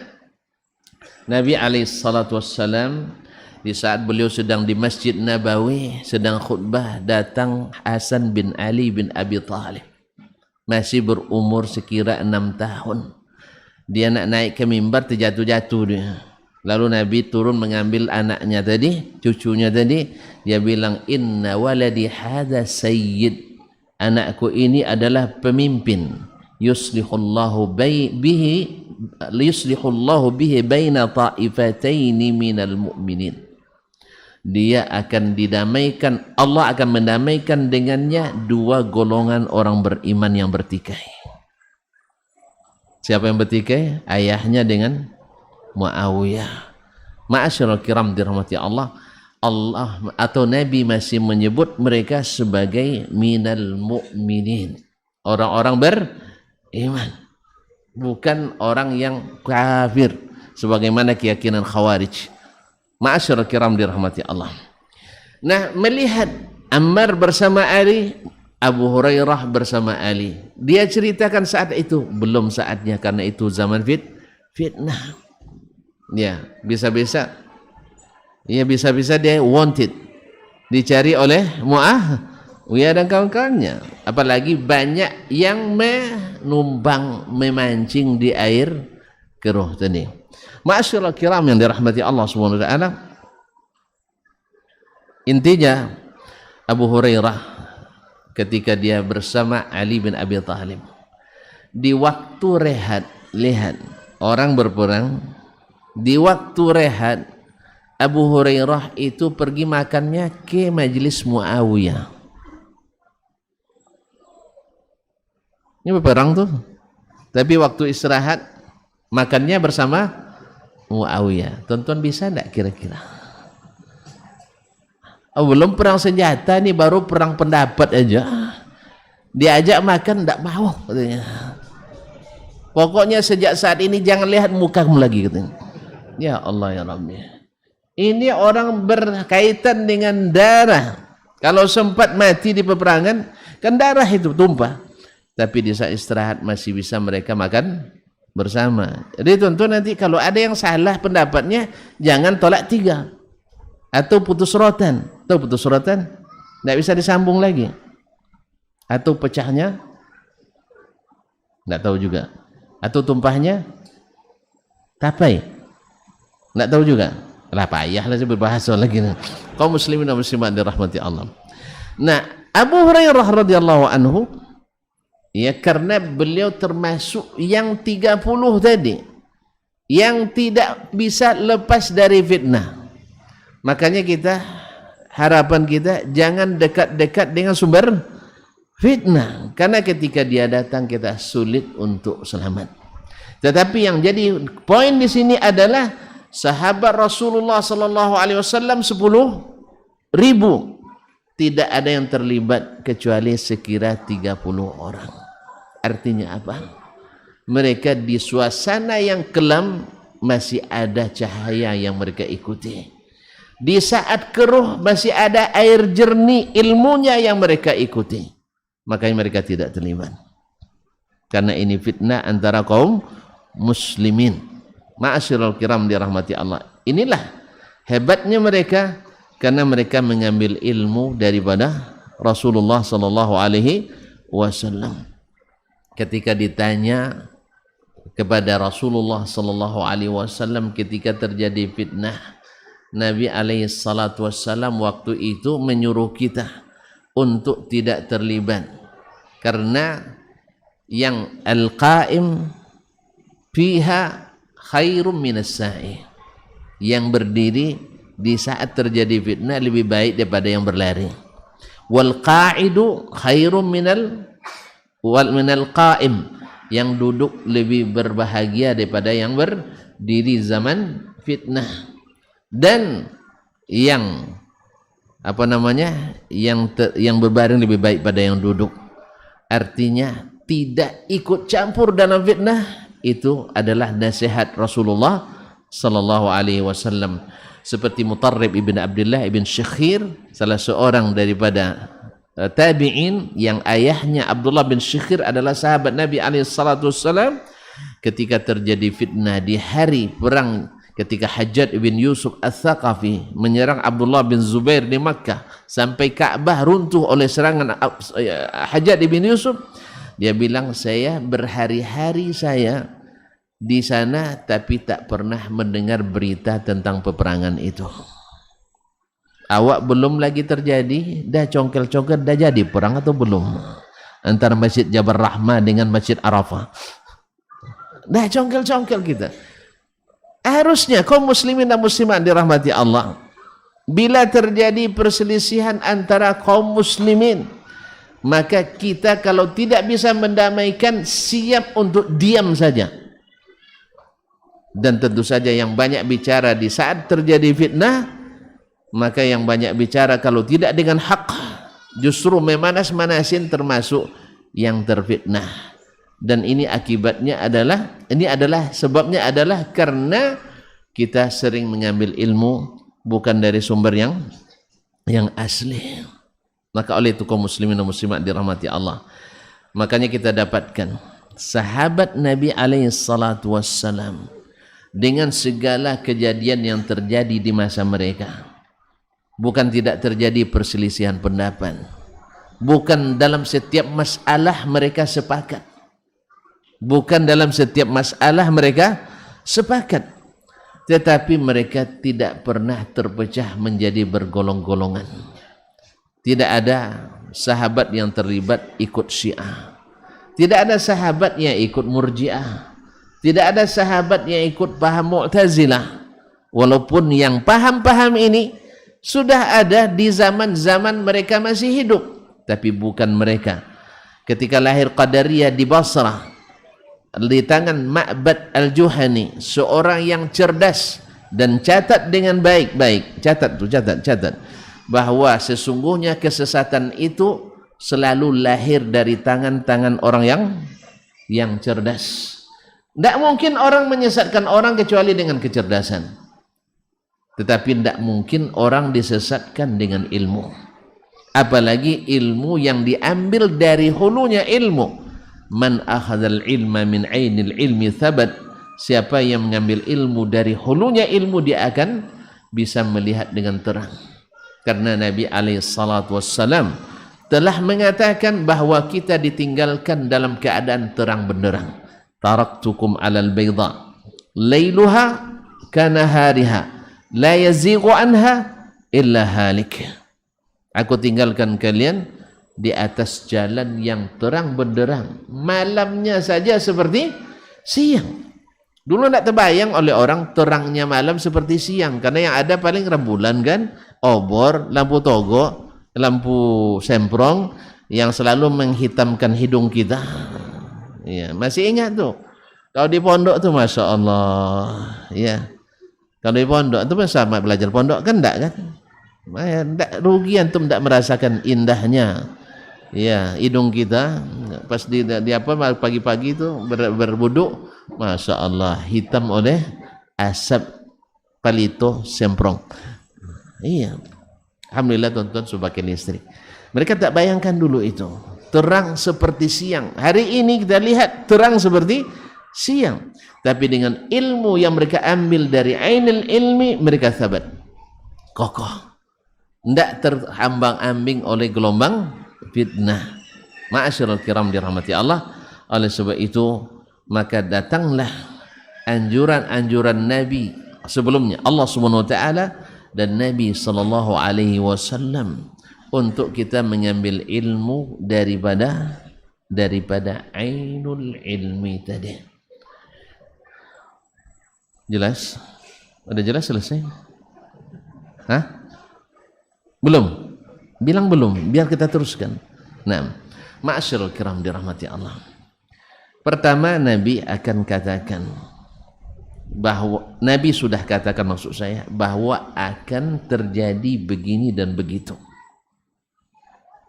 Nabi alaihissalam di saat beliau sedang di Masjid Nabawi, sedang khutbah, datang Hasan bin Ali bin Abi Thalib. Masih berumur sekira 6 tahun. Dia nak naik ke mimbar, terjatuh-jatuh dia. Lalu Nabi turun mengambil anaknya tadi, cucunya tadi. Dia bilang, inna waladi hadha sayyid. Anakku ini adalah pemimpin. Yuslihullahu bihi baina ta'ifataini minal mu'minin. Dia akan didamaikan, Allah akan mendamaikan dengannya dua golongan orang beriman yang bertikai. Siapa yang bertikai? Ayahnya dengan Muawiyah. Ma'asyiral kiram dirahmati Allah, Allah atau Nabi masih menyebut mereka sebagai minal mu'minin, orang-orang beriman, bukan orang yang kafir sebagaimana keyakinan Khawarij. Ma'asyiral kiram dirahmati Allah. Nah, melihat Ammar bersama Ali, Abu Hurairah bersama Ali, dia ceritakan saat itu belum saatnya, karena itu zaman fitnah. Ya, bisa-bisa dia wanted, dicari oleh Muawiyah dan kawan-kawannya. Apalagi banyak yang memancing di air keruh tadi. Ma'asyiral kiram yang dirahmati Allah Subhanahu wa taala. Intinya Abu Hurairah ketika dia bersama Ali bin Abi Thalib di waktu rehat, lihat orang berperang, di waktu rehat Abu Hurairah itu pergi makannya ke majelis Muawiyah. Ini perang tuh. Tapi waktu istirahat makannya bersama Muawiyah. Tonton bisa enggak kira-kira? Oh, belum perang senjata nih, baru perang pendapat aja. Diajak makan enggak mau katanya. Pokoknya sejak saat ini jangan lihat mukamu lagi katanya. Ya Allah ya Rabbi. Ini orang berkaitan dengan darah. Kalau sempat mati di peperangan, kan darah itu tumpah. Tapi di saat istirahat masih bisa mereka makan bersama. Jadi tentu nanti kalau ada yang salah pendapatnya, jangan tolak 3 atau putus rotan. Tahu putus rotan? Tidak bisa disambung lagi. Atau pecahnya? Tidak tahu juga. Atau tumpahnya? Tapai? Tidak tahu juga. Lah payahlah saya berbahasa lagi. Kaum muslimin dan muslimat dirahmati Allah. Nah, Abu Hurairah radhiyallahu anhu, ya, karena beliau termasuk yang 30 tadi yang tidak bisa lepas dari fitnah. Makanya harapan kita jangan dekat-dekat dengan sumber fitnah, karena ketika dia datang kita sulit untuk selamat. Tetapi yang jadi poin di sini adalah sahabat Rasulullah sallallahu alaihi wasallam 10.000, tidak ada yang terlibat kecuali sekira 30 orang. Artinya apa? Mereka di suasana yang kelam masih ada cahaya yang mereka ikuti. Di saat keruh masih ada air jernih ilmunya yang mereka ikuti. Makanya mereka tidak terlibat. Karena ini fitnah antara kaum muslimin. Ma'asyiral kiram dirahmati Allah. Inilah hebatnya mereka, karena mereka mengambil ilmu daripada Rasulullah sallallahu alaihi wasallam. Ketika ditanya kepada Rasulullah sallallahu alaihi wasallam ketika terjadi fitnah, Nabi alaihi salatu wasallam waktu itu menyuruh kita untuk tidak terlibat, karena yang al-qaim fiha khairum minas sa'i, yang berdiri di saat terjadi fitnah lebih baik daripada yang berlari. Wal qa'idu khairum minal qa'im, yang duduk lebih berbahagia daripada yang berdiri zaman fitnah. Dan yang yang berbaring lebih baik pada yang duduk. Artinya tidak ikut campur dalam fitnah, itu adalah nasihat Rasulullah sallallahu alaihi wasallam. Seperti Mutarrib ibn Abdullah ibn Syakhir, salah seorang daripada tabi'in yang ayahnya Abdullah bin Syakhir adalah sahabat Nabi alaihi salatu wasallam, ketika terjadi fitnah di hari perang, ketika Hajjaj bin Yusuf Ats-Tsaqafi menyerang Abdullah bin Zubair di Makkah sampai Ka'bah runtuh oleh serangan Hajjaj bin Yusuf, dia bilang, saya berhari-hari saya di sana tapi tak pernah mendengar berita tentang peperangan itu. Awak belum lagi terjadi, dah congkel-congkel, dah jadi perang atau belum? Antara Masjid Jabal Rahmah dengan Masjid Arafah. Dah congkel-congkel kita. Harusnya kaum muslimin dan muslimat dirahmati Allah, bila terjadi perselisihan antara kaum muslimin, maka kita kalau tidak bisa mendamaikan, siap untuk diam saja. Dan tentu saja yang banyak bicara di saat terjadi fitnah, maka yang banyak bicara kalau tidak dengan hak, justru memanas-manasin, termasuk yang terfitnah. Dan ini akibatnya adalah, sebabnya adalah karena kita sering mengambil ilmu bukan dari sumber yang asli. Maka oleh itu kaum muslimin dan muslimat dirahmati Allah, makanya kita dapatkan sahabat Nabi alaihi salatu wassalam dengan segala kejadian yang terjadi di masa mereka, bukan tidak terjadi perselisihan pendapat, bukan dalam setiap masalah mereka sepakat, bukan dalam setiap masalah mereka sepakat, tetapi mereka tidak pernah terpecah menjadi bergolong-golongan. Tidak ada sahabat yang terlibat ikut Syiah, tidak ada sahabat yang ikut Murji'ah, tidak ada sahabat yang ikut paham Mu'tazilah. Walaupun yang paham-paham ini sudah ada di zaman-zaman mereka masih hidup, tapi bukan mereka. Ketika lahir Qadariyah di Basrah, di tangan Ma'bad Al-Juhani, seorang yang cerdas, dan catat dengan baik-baik, catat bahwa sesungguhnya kesesatan itu selalu lahir dari tangan-tangan orang yang cerdas. Tidak mungkin orang menyesatkan orang kecuali dengan kecerdasan, tetapi tidak mungkin orang disesatkan dengan ilmu, apalagi ilmu yang diambil dari hulunya ilmu. Man akhadzal ilma min ainil ilmi thabat, siapa yang mengambil ilmu dari hulunya ilmu, dia akan bisa melihat dengan terang. Karena Nabi SAW telah mengatakan bahwa kita ditinggalkan dalam keadaan terang benderang. Taraktukum alal bayda lailuha kanahariha la yazighu anha illa halik. Aku tinggalkan kalian di atas jalan yang terang benderang, malamnya saja seperti siang. Dulu tidak terbayang oleh orang terangnya malam seperti siang, karena yang ada paling rembulan kan, obor, lampu togo, lampu semprong yang selalu menghitamkan hidung kita. Ya, masih ingat tuh. Kalau di pondok tuh Masya Allah. Ya. Kalau di pondok itu sama belajar pondok kan enggak kan? Enggak rugi antum enggak merasakan indahnya. Ya, hidung kita pas di apa pagi-pagi itu berwuduk, Masya Allah, hitam oleh asap palito semprong. Iya. Alhamdulillah tuan-tuan sebagai istri. Mereka tak bayangkan dulu itu. Terang seperti siang. Hari ini kita lihat terang seperti siang. Tapi dengan ilmu yang mereka ambil dari ainul ilmi, mereka sabat. Kokoh. Tidak terhambang-ambing oleh gelombang fitnah. Ma'asyiral kiram dirahmati Allah. Oleh sebab itu, maka datanglah anjuran-anjuran Nabi sebelumnya. Allah Subhanahu wa taala dan Nabi sallallahu alaihi wasallam untuk kita mengambil ilmu daripada ainul ilmi tadi. Jelas? Udah jelas selesai? Hah? Belum? Bilang belum, biar kita teruskan. Nah, ma'asyiral kiram dirahmati Allah. Pertama, Nabi akan katakan bahwa Nabi sudah katakan, maksud saya, bahwa akan terjadi begini dan begitu.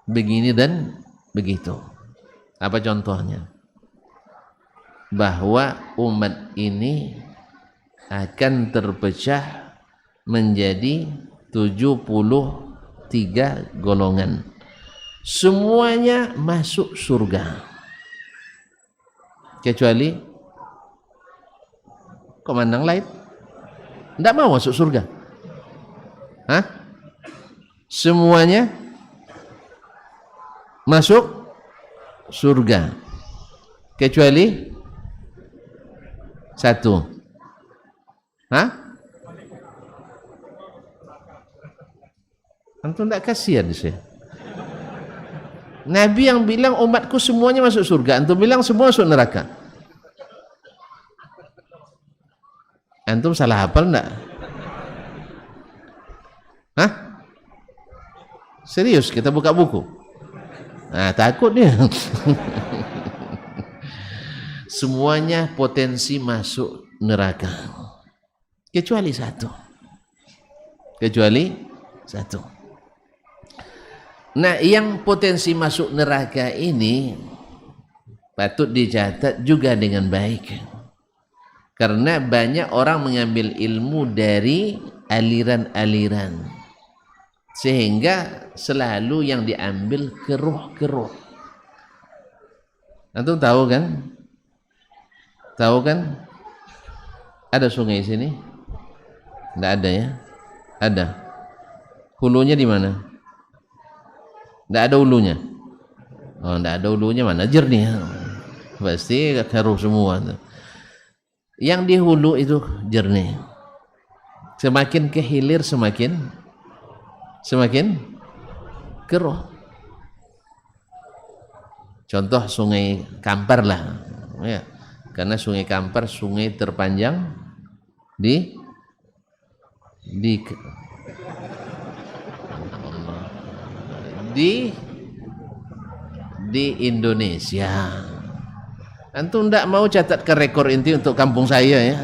Begini dan begitu. Apa contohnya? Bahwa umat ini akan terpecah menjadi 73 golongan. Semuanya masuk surga. Kecuali komandang lain tidak mau masuk surga. Hah? Semuanya masuk surga kecuali satu. Hah? Antum tidak kasihan sih. Nabi yang bilang umatku semuanya masuk surga, antum bilang semua masuk neraka. Antum salah hafal enggak? Hah? Serius, kita buka buku. Nah, takut dia. Semuanya potensi masuk neraka. Kecuali satu. Nah, yang potensi masuk neraka ini patut dicatat juga dengan baik. Karena banyak orang mengambil ilmu dari aliran-aliran. Sehingga selalu yang diambil keruh-keruh. Antum tahu kan? Tahu kan? Ada sungai di sini? Tidak ada ya? Ada. Hulunya di mana? Tidak ada hulunya. Oh, tidak ada hulunya, mana jernih? Pasti keruh semua. Yang di hulu itu jernih. Semakin ke hilir semakin keruh. Contoh sungai Kampar lah, ya. Karena sungai Kampar sungai terpanjang di di di di Indonesia. Antum ndak mau catatkan rekor inti untuk kampung saya ya?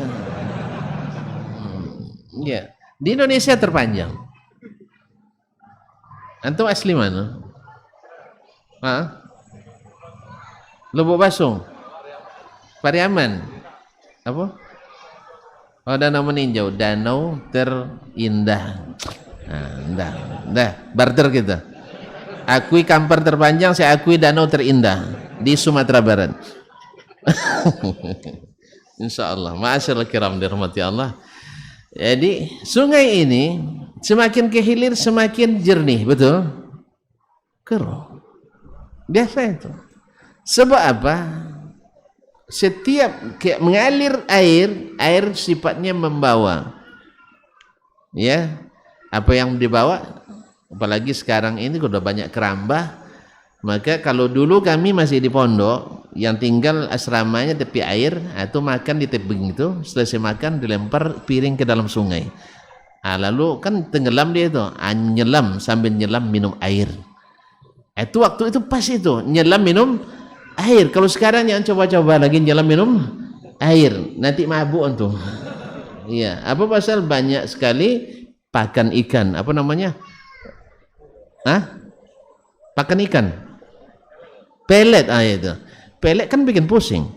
Ya, di Indonesia terpanjang. Antum asli mana? Hah? Lubuk Basung, Pariaman, apa? Oh, Danau Meninjau, danau terindah. Nah, dah, barter kita. Akui Kampar terpanjang, saya akui danau terindah di Sumatera Barat. Insya Allah. Ma'asyiral kiram dirahmati Allah. Jadi sungai ini semakin ke hilir semakin jernih, betul? Keruh. Biasa itu. Sebab apa? Setiap kayak mengalir air sifatnya membawa. Ya, apa yang dibawa? Apalagi sekarang ini sudah banyak kerambah. Maka kalau dulu kami masih di pondok, yang tinggal asramanya tepi air, atau makan di tebing itu, selesai makan dilempar piring ke dalam sungai. Lalu kan tenggelam dia itu, nyelam sambil nyelam minum air. Itu waktu itu pas itu nyelam minum air. Kalau sekarang yang coba-coba lagi nyelam minum air, nanti mabuk antum. Iya, apa pasal banyak sekali pakan ikan, apa namanya? Pakan ikan. Pelet itu. Pelet kan bikin pusing.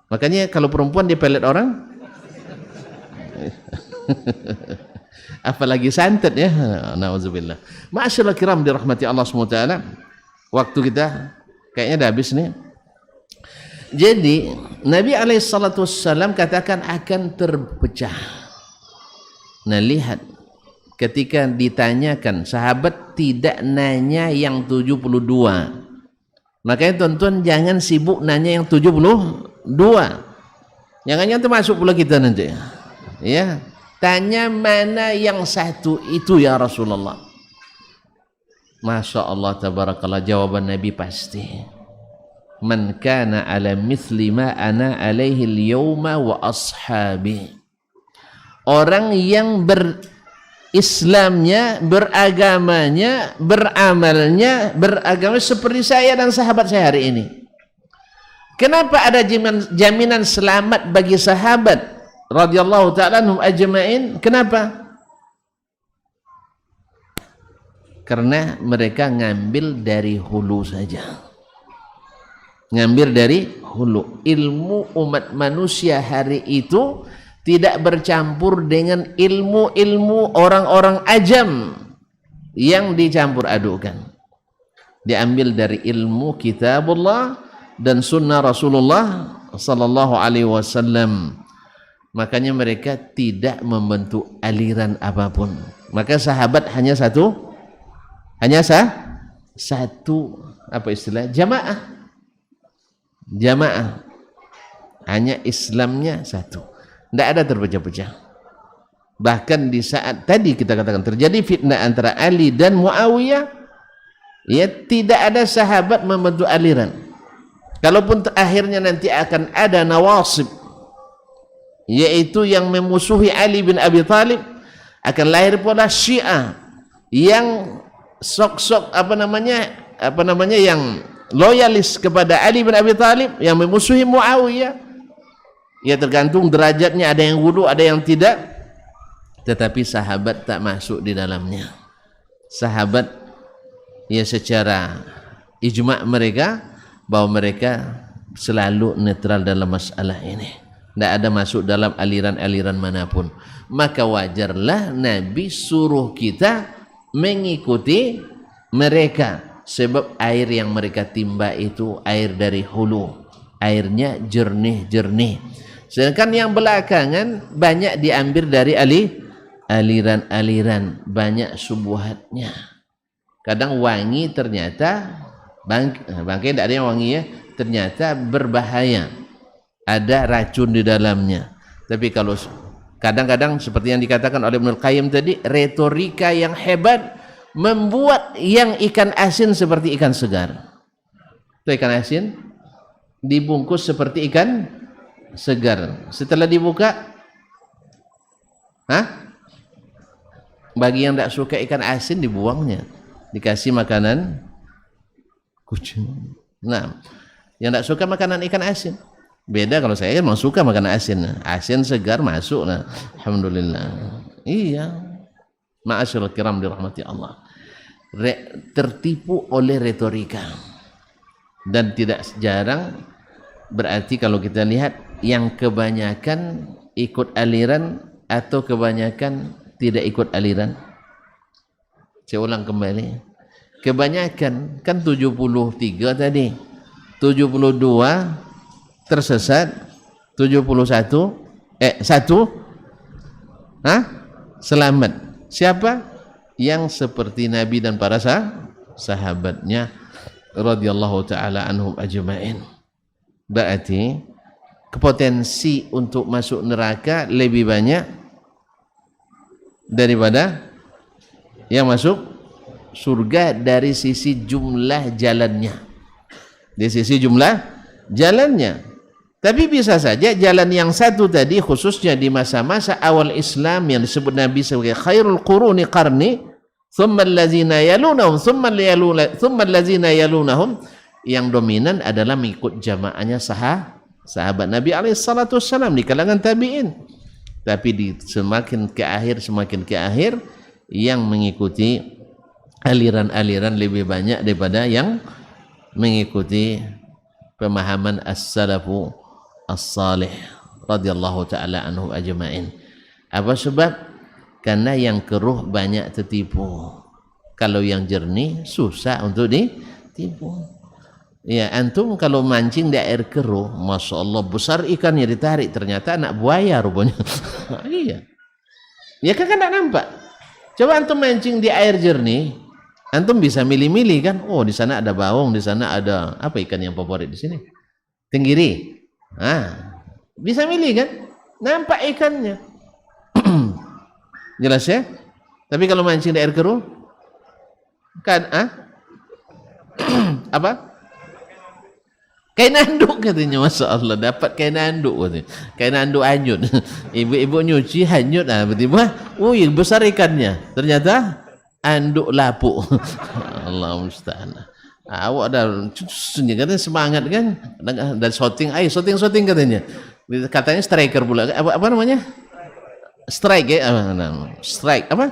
Makanya kalau perempuan dia pelet orang, apalagi santet ya. Nauzubillah. Ma'asyiral kiram dirahmati Allah SWT. Waktu kita kayaknya udah habis nih. Jadi Nabi SAW katakan akan terpecah. Nah, lihat ketika ditanyakan, sahabat tidak nanya yang 72. Makanya tuan-tuan jangan sibuk nanya yang 72. Jangan termasuk pula kita nanti. Ya, tanya mana yang satu itu ya Rasulullah. Masya Allah tabarakallah, jawaban Nabi pasti. Man kana ala mithli ma ana alaihi al-yawma wa ashabi. Orang yang berislamnya, beragamanya, beramalnya, beragama seperti saya dan sahabat saya hari ini. Kenapa ada jaminan selamat bagi sahabat radhiyallahu ta'ala anhum ajma'in? Kenapa? Karena mereka ngambil dari hulu saja. Ngambil dari hulu. Ilmu umat manusia hari itu tidak bercampur dengan ilmu-ilmu orang-orang ajam yang dicampur adukan. Diambil dari ilmu kitabullah dan sunnah Rasulullah sallallahu alaihi wasallam. Makanya mereka tidak membentuk aliran apapun. Maka sahabat hanya satu, apa istilah? Jamaah. Hanya Islamnya satu. Tidak ada terpecah-pecah. Bahkan di saat tadi kita katakan terjadi fitnah antara Ali dan Muawiyah, ya tidak ada sahabat membentuk aliran. Kalaupun akhirnya nanti akan ada nawasib, yaitu yang memusuhi Ali bin Abi Thalib, akan lahir pula Syiah yang sok-sok yang loyalis kepada Ali bin Abi Thalib, yang memusuhi Muawiyah. Ya tergantung derajatnya, ada yang wudu, ada yang tidak. Tetapi sahabat tak masuk di dalamnya. Sahabat ya secara ijma' mereka bahwa mereka selalu netral dalam masalah ini. Tidak ada masuk dalam aliran-aliran manapun. Maka wajarlah Nabi suruh kita mengikuti mereka, sebab air yang mereka timba itu air dari hulu, airnya jernih-jernih. Sedangkan yang belakangan banyak diambil dari aliran-aliran, banyak subuhatnya. Kadang wangi ternyata bangkai tidak ada yang wangi ya, ternyata berbahaya, ada racun di dalamnya. Tapi kalau kadang-kadang seperti yang dikatakan oleh Ibnul Qayyim tadi, retorika yang hebat membuat yang ikan asin seperti ikan segar. Itu ikan asin dibungkus seperti ikan segar. Setelah dibuka, Bagi yang tidak suka ikan asin dibuangnya, dikasih makanan kucing. Nah, yang tidak suka makanan ikan asin. Beda kalau saya kan memang suka makanan asin. Asin segar masuk. Nah, alhamdulillah. Iya. Ma'asyiral kiram dirahmati Allah. Tertipu oleh retorika. Dan tidak jarang berarti kalau kita lihat yang kebanyakan ikut aliran atau kebanyakan tidak ikut aliran. Saya ulang kembali. Kebanyakan kan 73 tadi. 72 tersesat, 71 selamat. Siapa? Yang seperti Nabi dan para sahabatnya radhiyallahu taala anhum ajma'in. Berarti potensi untuk masuk neraka lebih banyak daripada yang masuk surga dari sisi jumlah jalannya. Dari sisi jumlah jalannya. Tapi bisa saja jalan yang satu tadi, khususnya di masa-masa awal Islam yang disebut Nabi sebagai khairul quruni qarni, thumma allazina yalunahum, thumma allazina yalunahum, yang dominan adalah mengikut jamaahnya sahabat Nabi alaihissalatu wassalam di kalangan tabi'in. Tapi semakin ke akhir yang mengikuti aliran-aliran lebih banyak daripada yang mengikuti pemahaman as-salafu as-salih radhiyallahu taala anhum ajma'in. Apa sebab? Karena yang keruh banyak tertipu. Kalau yang jernih susah untuk ditipu. Ya, antum kalau mancing di air keruh, masya Allah besar ikannya ditarik, ternyata anak buaya rupanya. Iya. Ya kan tidak nampak. Coba antum mancing di air jernih, antum bisa milih-milih kan. Oh, di sana ada bawang, di sana ada apa ikan yang favorit di sini? Tenggiri. Bisa milih kan? Nampak ikannya. Jelas ya? Tapi kalau mancing di air keruh, kan apa? Kain anduk katanya, masya Allah, dapat kain anduk katanya. Kain anduk hanyut. Ibu-ibu nyuci hanyut, tiba-tiba, besar ikannya. Ternyata anduk lapuk. Allah musta'an. Awak ada katanya semangat kan, dan shooting katanya. Katanya striker pula. Apa namanya? Strike ya? Strike apa?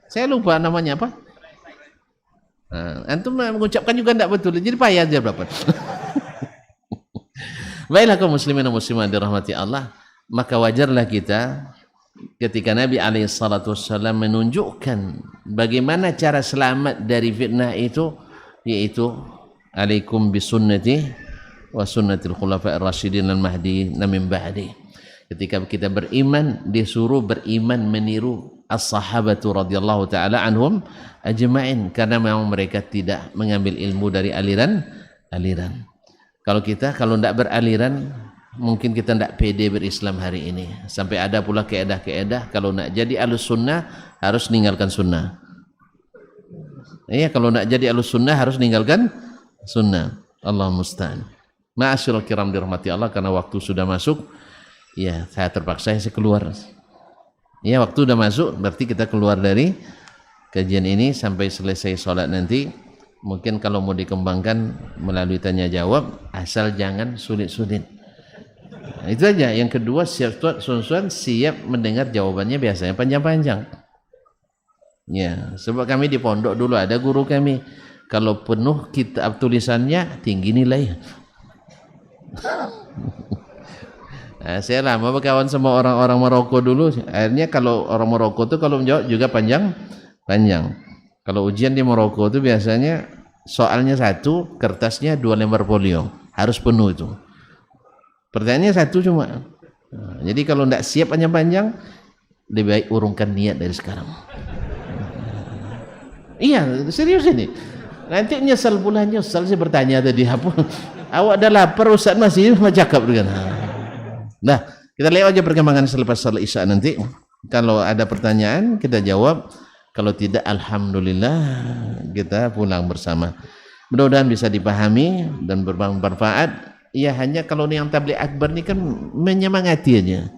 Saya lupa namanya apa? Antum mengucapkan juga tidak betul, jadi payah aja berapa. Baiklah kaum muslimin dan muslimat dirahmati Allah, maka wajarlah kita ketika Nabi alaihissalatu wassalam menunjukkan bagaimana cara selamat dari fitnah itu, yaitu alaikum bisunnati wa sunnatil khulafa'ir rasyidin al-mahdiin min ba'di. Ketika kita beriman, disuruh beriman meniru as-sahabatu radhiyallahu taala anhum ajma'in, karena memang mereka tidak mengambil ilmu dari aliran. Kalau tidak beraliran, mungkin kita tidak pede berislam hari ini. Sampai ada pula keedah kalau nak jadi ahlus sunnah harus meninggalkan sunnah. Iya, kalau nak jadi ahlus sunnah harus meninggalkan sunnah. Allah musta'an. Ma'asyiral kiram dirahmati Allah, karena waktu sudah masuk. Ya, saya terpaksa saya keluar. Ya, waktu sudah masuk, berarti kita keluar dari kajian ini sampai selesai sholat nanti. Mungkin kalau mau dikembangkan melalui tanya jawab, asal jangan sulit-sulit. Nah, itu aja. Yang kedua, siap mendengar jawabannya, biasanya panjang-panjang. Ya, sebab kami di pondok dulu ada guru kami, kalau penuh kitab tulisannya tinggi nilai. Nah, saya lama berkawan sama orang-orang Maroko dulu. Akhirnya kalau orang Maroko tuh kalau menjawab juga panjang. Kalau ujian di Maroko itu biasanya soalnya satu, kertasnya 2 lembar folio, harus penuh itu. Pertanyaannya satu cuma. Nah, jadi kalau tidak siap panjang-panjang, lebih baik urungkan niat dari sekarang. Iya, serius ini. Nanti nyesal saya bertanya tadi apa? Awak dah lapar, Ustaz masih cakap dengan. Nah, kita lihat aja perkembangan selepas salat Isya nanti. Kalau ada pertanyaan kita jawab. Kalau tidak, alhamdulillah kita pulang bersama. Mudah-mudahan bisa dipahami dan bermanfaat. Ya, hanya kalau yang tabligh akbar ini kan menyemangati aja.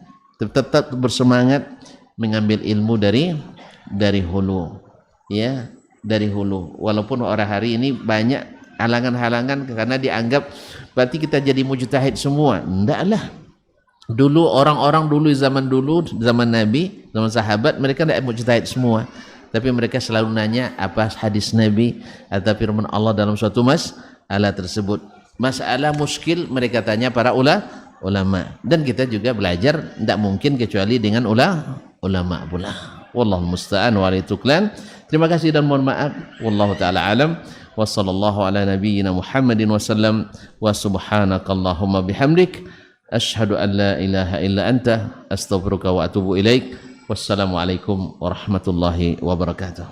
tetap bersemangat mengambil ilmu dari hulu, ya, dari hulu. Walaupun orang hari ini banyak halangan-halangan karena dianggap berarti kita jadi mujtahid semua. Enggaklah. Dulu orang-orang dulu, zaman Nabi, zaman sahabat, mereka tidak mujtahid semua. Tapi mereka selalu nanya apa hadis Nabi atau firman Allah dalam suatu masalah tersebut. Masalah muskil mereka tanya para ulama. Dan kita juga belajar tidak mungkin kecuali dengan ulama pula. Wallahu musta'an wa alaihi tuklan. Terima kasih dan mohon maaf. Wallahu taala alam. Wa sallallahu ala nabiyyina Muhammadin wa sallam. Wa subhanakallahumma bihamdik. Asyhadu an la ilaha illa anta astaghfiruka wa atubu ilaik. Wassalamualaikum warahmatullahi wabarakatuh.